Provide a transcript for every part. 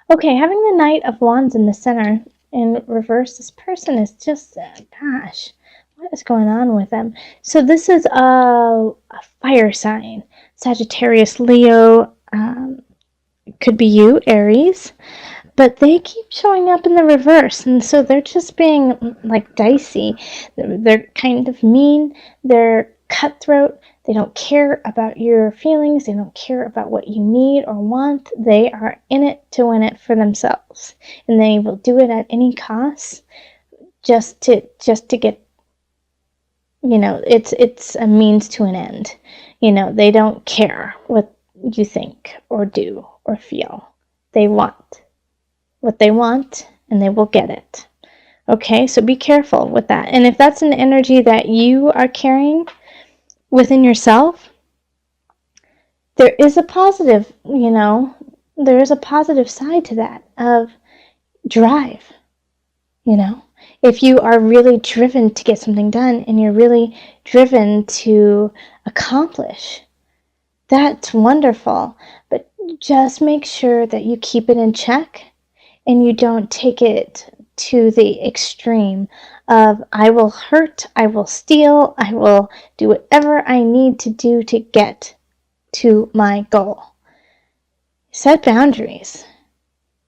Okay, having the Knight of Wands in the center in reverse, this person is just, gosh, what is going on with them? So this is a fire sign. Sagittarius, Leo, could be you, Aries. But they keep showing up in the reverse, and so they're just being like dicey. They're kind of mean, they're cutthroat, they don't care about your feelings, they don't care about what you need or want. They are in it to win it for themselves, and they will do it at any cost just to get, it's a means to an end. They don't care what you think or do or feel. They want what they want, and they will get it. Okay, so be careful with that. And if that's an energy that you are carrying within yourself, there is a positive, there is a positive side to that of drive. If you are really driven to get something done and you're really driven to accomplish, that's wonderful. But just make sure that you keep it in check and you don't take it to the extreme of I will hurt, I will steal, I will do whatever I need to do to get to my goal. Set boundaries.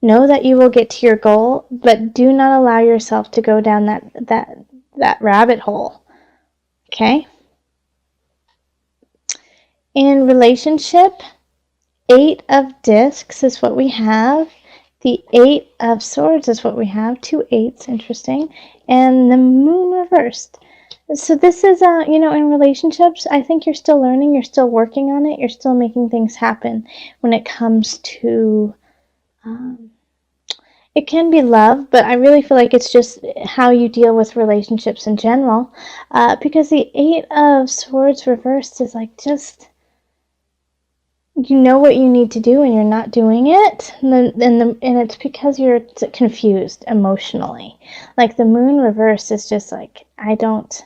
Know that you will get to your goal, but do not allow yourself to go down that rabbit hole. Okay? In relationship, 8 of discs is what we have. The 8 of swords is what we have. 2 8s, interesting. And the moon reversed. So this is, in relationships, I think you're still learning, you're still working on it, you're still making things happen when it comes to, it can be love, but I really feel like it's just how you deal with relationships in general, because the 8 of swords reversed is like just, you know what you need to do and you're not doing it, and it's because you're confused emotionally. Like the moon reverse is just like, I don't,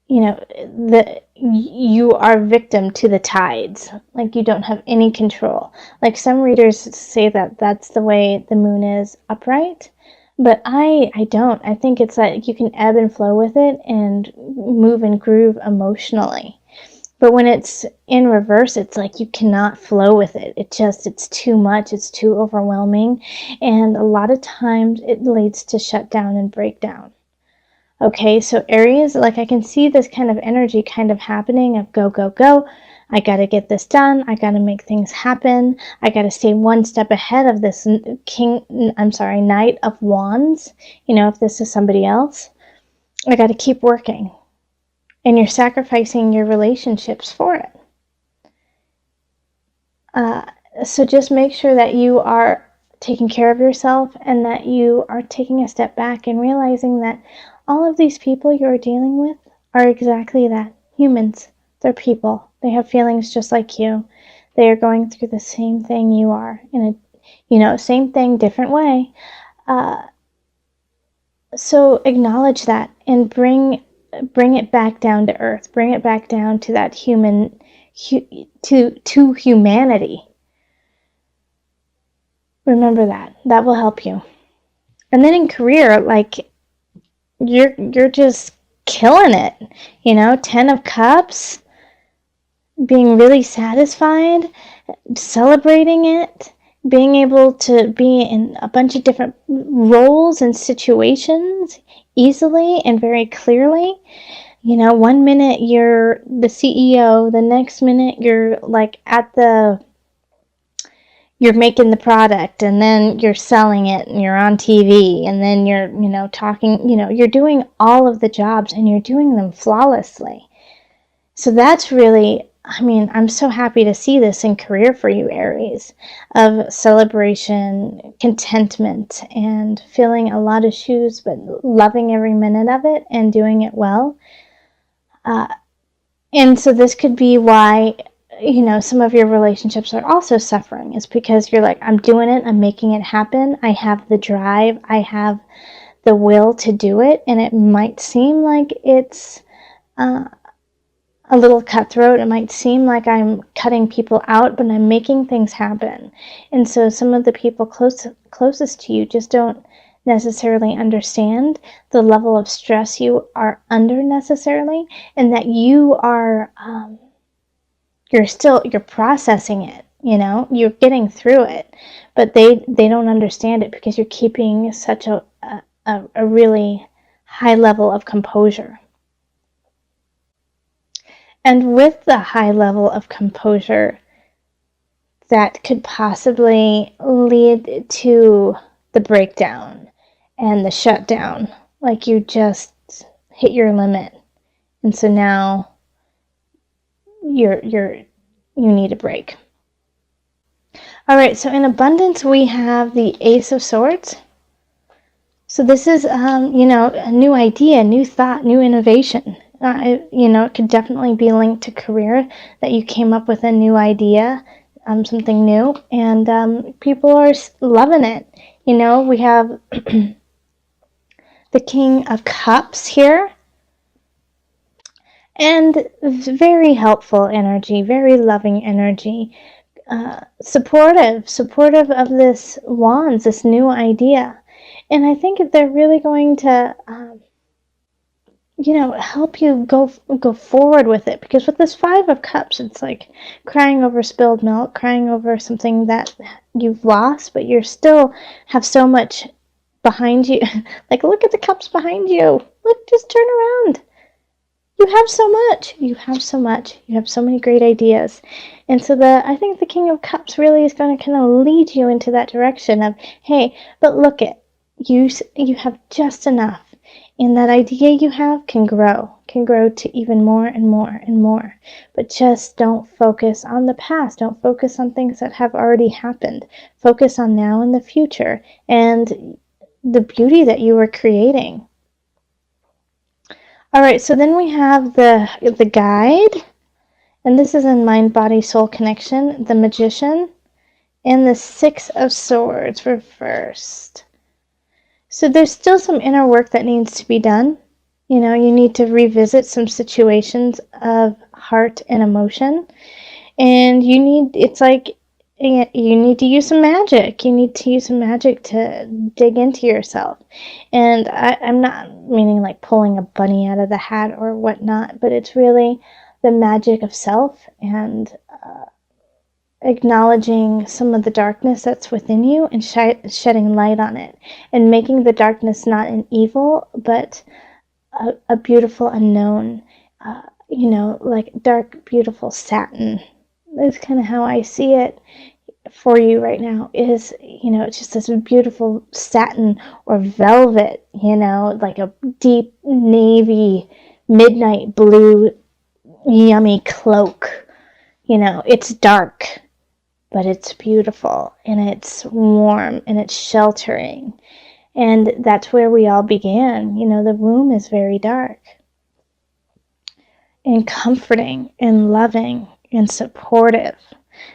you are victim to the tides. Like you don't have any control. Like some readers say that that's the way the moon is upright, but I don't. I think it's like you can ebb and flow with it and move and groove emotionally. But when it's in reverse, it's like you cannot flow with it. It's too much. It's too overwhelming. And a lot of times it leads to shutdown and breakdown. Okay, so Aries, like I can see this kind of energy kind of happening of go, go, go. I got to get this done. I got to make things happen. I got to stay one step ahead of this Knight of Wands. If this is somebody else, I got to keep working. And you're sacrificing your relationships for it. So just make sure that you are taking care of yourself and that you are taking a step back and realizing that all of these people you're dealing with are exactly that. Humans. They're people. They have feelings just like you. They are going through the same thing you are. In a, same thing, different way. So acknowledge that and bring it back down to earth. Bring it back down to that to humanity. Remember that. That will help you. And then in career, like you're just killing it. 10 of Cups, being really satisfied, celebrating it, being able to be in a bunch of different roles and situations easily and very clearly. 1 minute you're the CEO, the next minute you're like you're making the product, and then you're selling it, and you're on TV, and then you're, talking, you're doing all of the jobs, and you're doing them flawlessly. So that's really, I'm so happy to see this in career for you, Aries, of celebration, contentment, and filling a lot of shoes, but loving every minute of it and doing it well. And so this could be why, some of your relationships are also suffering, is because you're like, I'm doing it, I'm making it happen, I have the drive, I have the will to do it, and it might seem like it's a little cutthroat. It might seem like I'm cutting people out, but I'm making things happen. And so some of the people closest to you just don't necessarily understand the level of stress you are under necessarily, and that you are you're processing it, you're getting through it, but they don't understand it because you're keeping such a really high level of composure. And with the high level of composure, that could possibly lead to the breakdown and the shutdown. Like you just hit your limit. And so now you need a break. All right, so in abundance, we have the Ace of Swords. So this is, a new idea, new thought, new innovation. It could definitely be linked to career, that you came up with a new idea, something new, and people are loving it. We have the King of Cups here, and very helpful energy, very loving energy, supportive of this wands, this new idea. And I think if they're really going to help you go forward with it, because with this Five of Cups, it's like crying over spilled milk, crying over something that you've lost, but you still have so much behind you. Like, look at the cups behind you. Look, just turn around. You have so much. You have so many great ideas. And so I think the King of Cups really is going to kind of lead you into that direction of, hey, but look it, you have just enough. And that idea you have can grow to even more and more and more. But just don't focus on the past. Don't focus on things that have already happened. Focus on now and the future and the beauty that you are creating. All right, so then we have the guide, and this is in mind, body, soul connection, the Magician, and the Six of Swords reversed. So there's still some inner work that needs to be done. You need to revisit some situations of heart and emotion. And you need to use some magic. You need to use some magic to dig into yourself. And I'm not meaning like pulling a bunny out of the hat or whatnot, but it's really the magic of self and acknowledging some of the darkness that's within you and shedding light on it, and making the darkness not an evil, but a beautiful unknown, like dark, beautiful satin. That's kind of how I see it for you right now, is, it's just this beautiful satin or velvet, like a deep navy, midnight blue, yummy cloak. It's dark, but it's beautiful, and it's warm, and it's sheltering. And that's where we all began. The womb is very dark and comforting and loving and supportive.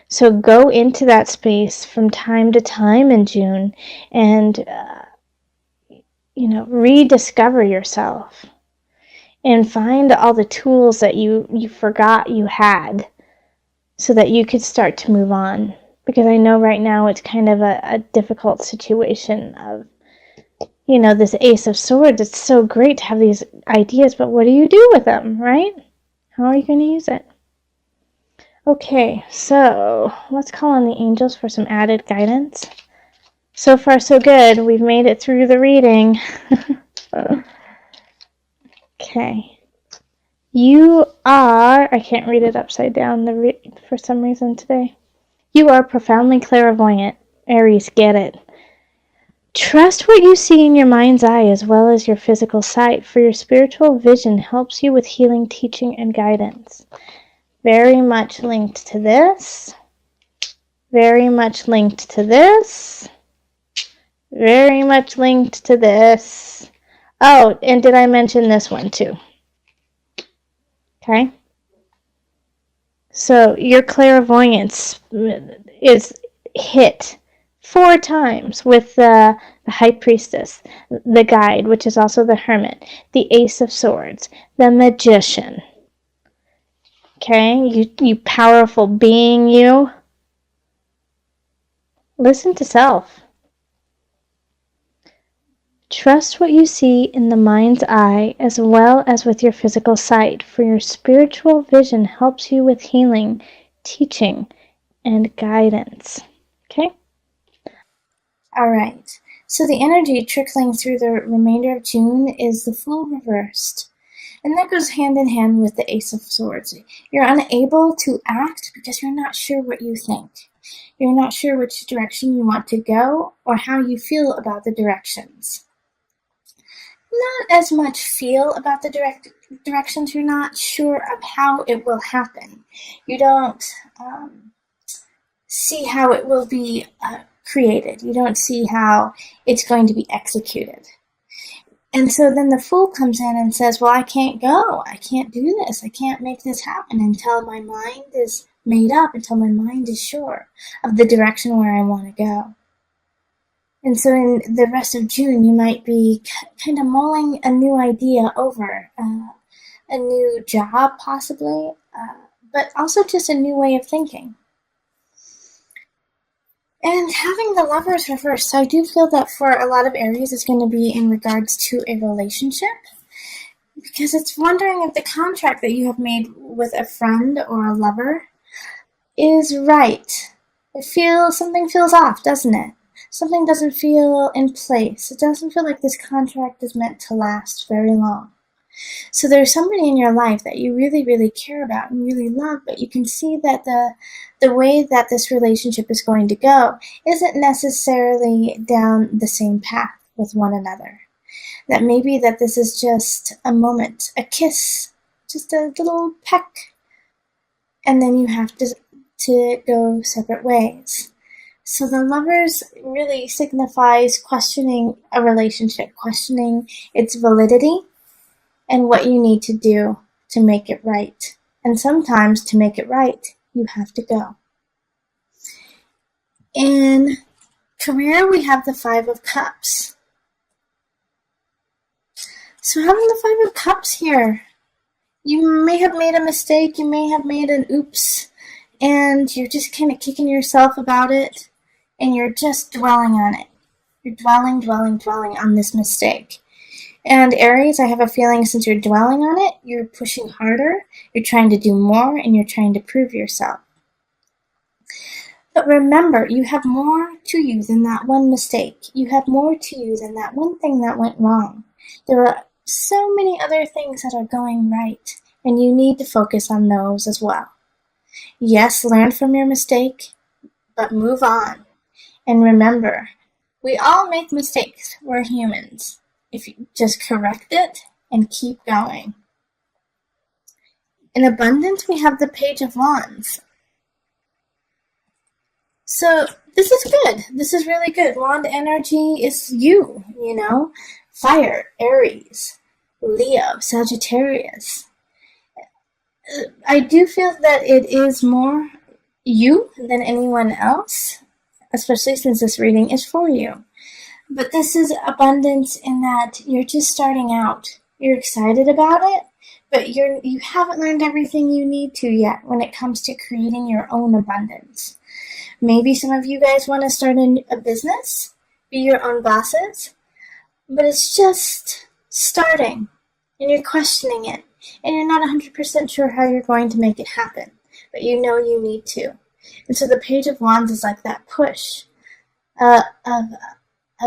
So go into that space from time to time in June and, rediscover yourself and find all the tools that you forgot you had, so that you could start to move on. Because I know right now it's kind of a difficult situation of, this Ace of Swords. It's so great to have these ideas, but what do you do with them, right? How are you going to use it? Okay, so let's call on the angels for some added guidance. So far, so good. We've made it through the reading. Okay. You are, I can't read it upside down for some reason today. You are profoundly clairvoyant. Aries, get it. Trust what you see in your mind's eye as well as your physical sight, for your spiritual vision helps you with healing, teaching, and guidance. Very much linked to this. Very much linked to this. Very much linked to this. Oh, and did I mention this one too? Okay. So your clairvoyance is hit 4 times with the High Priestess, the Guide, which is also the Hermit, the Ace of Swords, the Magician, Okay? You powerful being, you. Listen to self. Trust what you see in the mind's eye as well as with your physical sight, for your spiritual vision helps you with healing, teaching, and guidance. Okay? All right. So the energy trickling through the remainder of June is the Fool reversed. And that goes hand in hand with the Ace of Swords. You're unable to act because you're not sure what you think. You're not sure which direction you want to go or how you feel about the directions. Not as much feel about the directions. You're not sure of how it will happen. You don't see how it will be created. You don't see how it's going to be executed. And so then the Fool comes in and says, well, I can't go. I can't do this. I can't make this happen until my mind is made up, until my mind is sure of the direction where I want to go. And so in the rest of June, you might be kind of mulling a new idea over, a new job possibly, but also just a new way of thinking. And having the Lovers reversed, so I do feel that for a lot of Aries, it's going to be in regards to a relationship, because it's wondering if the contract that you have made with a friend or a lover is right. Something feels off, doesn't it? Something doesn't feel in place. It doesn't feel like this contract is meant to last very long. So there's somebody in your life that you really, really care about and really love, but you can see that the way that this relationship is going to go isn't necessarily down the same path with one another. That maybe that this is just a moment, a kiss, just a little peck, and then you have to go separate ways. So the Lovers really signifies questioning a relationship, questioning its validity, and what you need to do to make it right. And sometimes to make it right, you have to go. In career, we have the Five of Cups. So having the Five of Cups here, you may have made a mistake, you may have made an oops, and you're just kind of kicking yourself about it, and you're just dwelling on it. You're dwelling on this mistake. And Aries, I have a feeling since you're dwelling on it, you're pushing harder, you're trying to do more, and you're trying to prove yourself. But remember, you have more to you than that one mistake. You have more to you than that one thing that went wrong. There are so many other things that are going right, and you need to focus on those as well. Yes, learn from your mistake, but move on. And remember, we all make mistakes. We're humans. If you just correct it and keep going. In abundance, we have the Page of Wands. So this is good. This is really good. Wand energy is you know. Fire, Aries, Leo, Sagittarius. I do feel that it is more you than anyone else, especially since this reading is for you. But this is abundance in that you're just starting out. You're excited about it, but you haven't learned everything you need to yet when it comes to creating your own abundance. Maybe some of you guys want to start a business, be your own bosses, but it's just starting, and you're questioning it, and you're not 100% sure how you're going to make it happen, but you know you need to. And so the Page of Wands is like that push of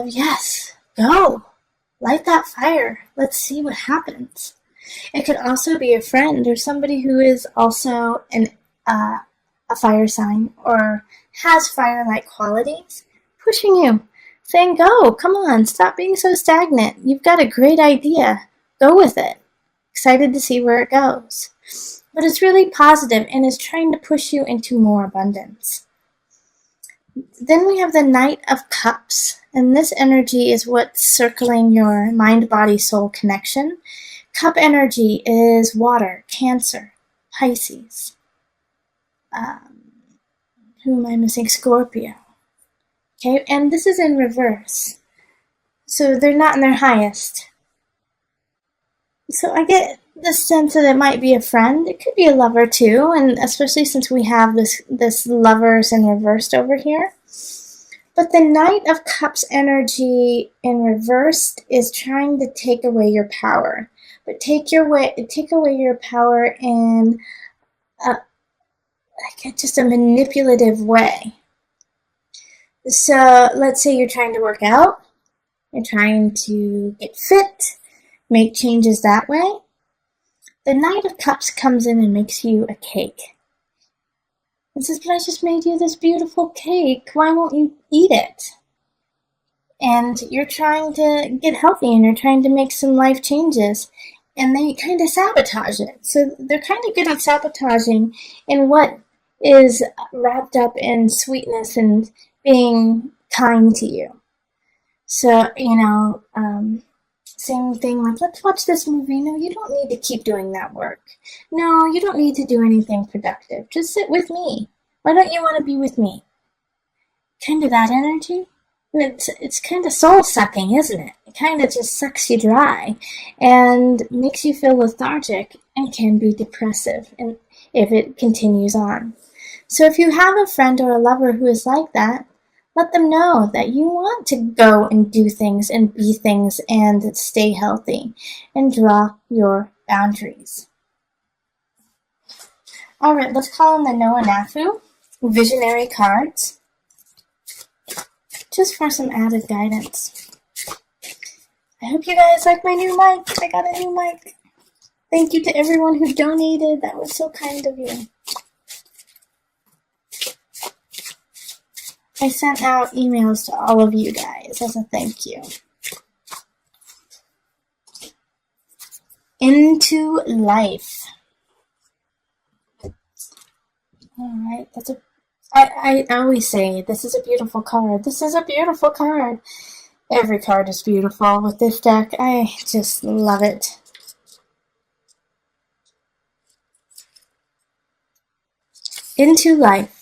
yes, go, light that fire, let's see what happens. It could also be a friend or somebody who is also a fire sign or has fire-like qualities, pushing you, saying, go, come on, stop being so stagnant. You've got a great idea. Go with it. Excited to see where it goes. But it's really positive and is trying to push you into more abundance. Then we have the Knight of Cups, and this energy is what's circling your mind-body-soul connection. Cup energy is water, Cancer, Pisces. Who am I missing? Scorpio. Okay, and this is in reverse. So they're not in their highest. So I get the sense that it might be a friend. It could be a lover too, and especially since we have this lovers in reversed over here. But the Knight of Cups energy in reversed is trying to take away your power. But take away your power in just a manipulative way. So let's say you're trying to work out, you're trying to get fit, make changes that way. The Knight of Cups comes in and makes you a cake. And says, but I just made you this beautiful cake. Why won't you eat it? And you're trying to get healthy and you're trying to make some life changes. And they kind of sabotage it. So they're kind of good at sabotaging in what is wrapped up in sweetness and being kind to you. So, same thing like, let's watch this movie. No, you don't need to keep doing that work. No, you don't need to do anything productive. Just sit with me. Why don't you want to be with me? Kind of that energy. It's kind of soul-sucking, isn't it? It kind of just sucks you dry and makes you feel lethargic and can be depressive and if it continues on. So if you have a friend or a lover who is like that, let them know that you want to go and do things and be things and stay healthy and draw your boundaries. All right, let's call in the Noah Nafu visionary cards just for some added guidance. I hope you guys like my new mic. I got a new mic. Thank you to everyone who donated. That was so kind of you. I sent out emails to all of you guys as a thank you. Into life. Alright, I always say this is a beautiful card. This is a beautiful card. Every card is beautiful with this deck. I just love it. Into life.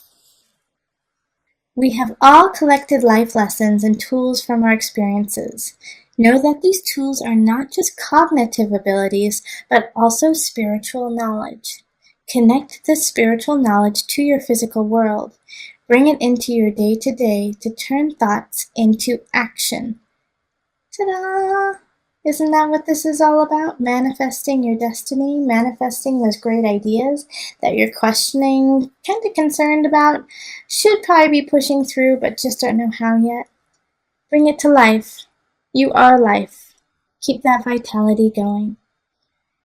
We have all collected life lessons and tools from our experiences. Know that these tools are not just cognitive abilities, but also spiritual knowledge. Connect this spiritual knowledge to your physical world. Bring it into your day-to-day to turn thoughts into action. Ta-da! Isn't that what this is all about? Manifesting your destiny, manifesting those great ideas that you're questioning, kind of concerned about, should probably be pushing through, but just don't know how yet. Bring it to life. You are life. Keep that vitality going.